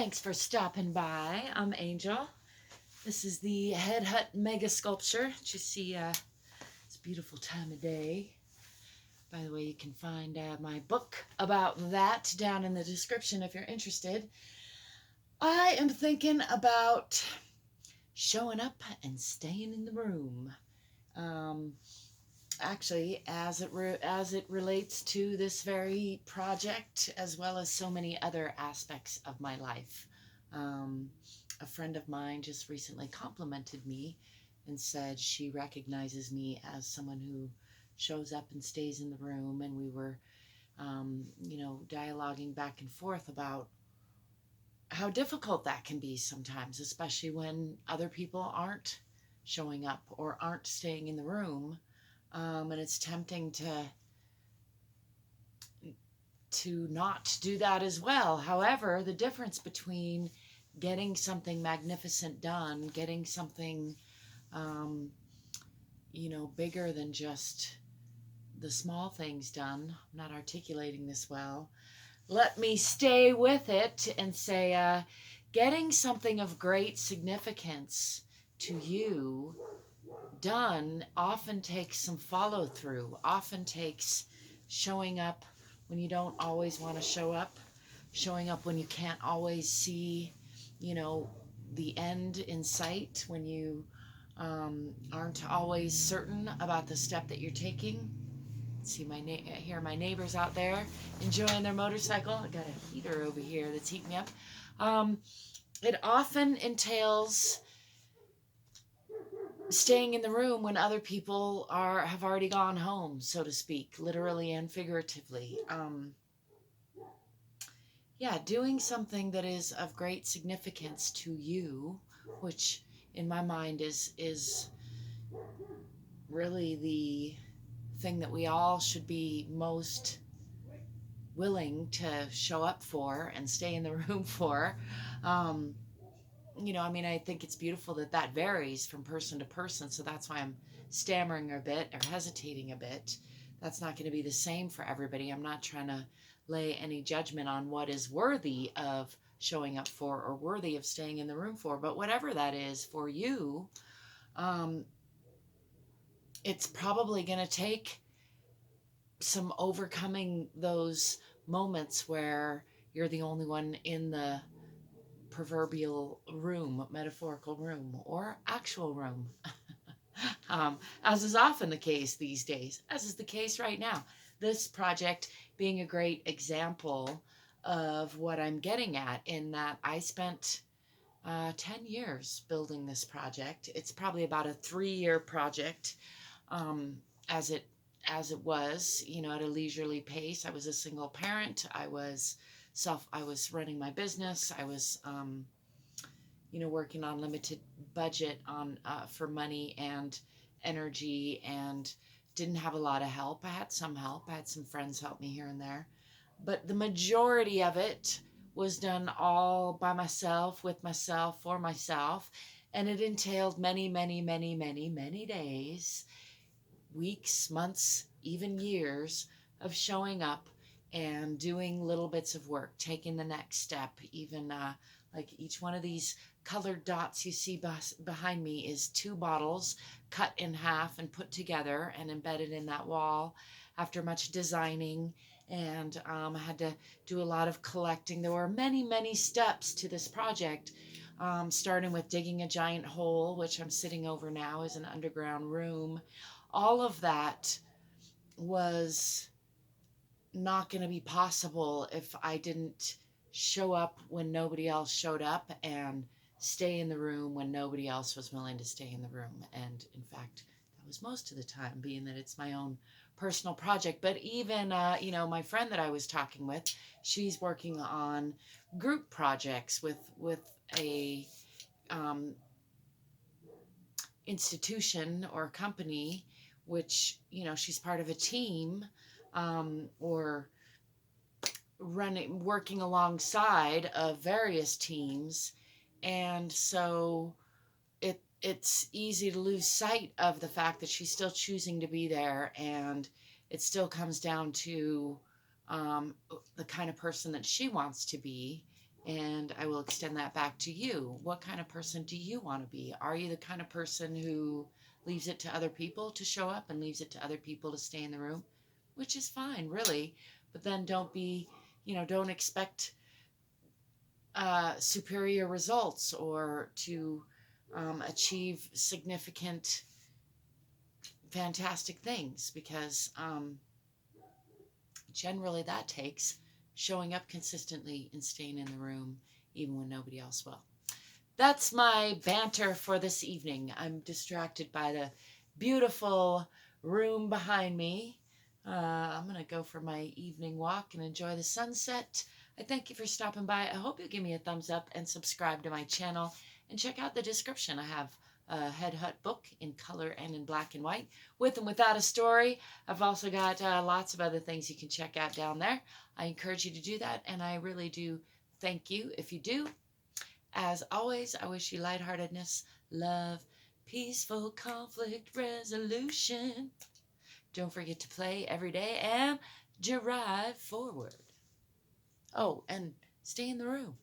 Thanks for stopping by. I'm Angel. This is the Head Hutt Mega-Sculpture. Just see it's a beautiful time of day. By the way, you can find my book about that down in the description if you're interested. I am thinking about showing up and staying in the room. Actually, as it relates to this very project, as well as so many other aspects of my life. A friend of mine just recently complimented me and said she recognizes me as someone who shows up and stays in the room, and we were, dialoguing back and forth about how difficult that can be sometimes, especially when other people aren't showing up or aren't staying in the room. And it's tempting to not do that as well. However, the difference between getting something magnificent done, getting something, bigger than just the small things done. I'm not articulating this well. Let me stay with it and say, getting something of great significance to you done often takes some follow through, often takes showing up when you don't always want to show up, showing up when you can't always see, the end in sight, when you aren't always certain about the step that you're taking. See hear my neighbors out there enjoying their motorcycle. I got a heater over here that's heating me up. It often entails staying in the room when other people have already gone home, so to speak, literally and figuratively. Doing something that is of great significance to you, which in my mind is really the thing that we all should be most willing to show up for and stay in the room for. I think it's beautiful that varies from person to person, so that's why I'm stammering a bit or hesitating a bit. That's not going to be the same for everybody. I'm not trying to lay any judgment on what is worthy of showing up for or worthy of staying in the room for, but whatever that is for you, it's probably going to take some overcoming those moments where you're the only one in the proverbial room, metaphorical room, or actual room, as is often the case these days, as is the case right now. This project being a great example of what I'm getting at, in that I spent 10 years building this project. It's probably about a 3-year project, as it was, at a leisurely pace. I was a single parent. I was running my business. I was, working on limited budget for money and energy, and didn't have a lot of help. I had some help. I had some friends help me here and there, but the majority of it was done all by myself, with myself, for myself, and it entailed many, many, many, many, many days, weeks, months, even years of showing up and doing little bits of work, taking the next step. Even like each one of these colored dots you see behind me is 2 bottles cut in half and put together and embedded in that wall after much designing. And I had to do a lot of collecting. There were many, many steps to this project, starting with digging a giant hole, which I'm sitting over now is an underground room. All of that was not going to be possible if I didn't show up when nobody else showed up and stay in the room when nobody else was willing to stay in the room. And in fact, that was most of the time, being that it's my own personal project. But even, my friend that I was talking with, she's working on group projects with a institution or company, which, she's part of a team, or working alongside of various teams. And so it's easy to lose sight of the fact that she's still choosing to be there, and it still comes down to the kind of person that she wants to be. And I will extend that back to you. What kind of person do you want to be? Are you the kind of person who leaves it to other people to show up and leaves it to other people to stay in the room? Which is fine, really. But then don't be, don't expect superior results or to achieve significant, fantastic things, because generally that takes showing up consistently and staying in the room even when nobody else will. That's my banter for this evening. I'm distracted by the beautiful room behind me. I'm going to go for my evening walk and enjoy the sunset. I thank you for stopping by. I hope you'll give me a thumbs up and subscribe to my channel. And check out the description. I have a Head Hutt book in color and in black and white, with and without a story. I've also got lots of other things you can check out down there. I encourage you to do that, and I really do thank you if you do. As always, I wish you lightheartedness, love, peaceful conflict resolution. Don't forget to play every day and drive forward. Oh, and stay in the room.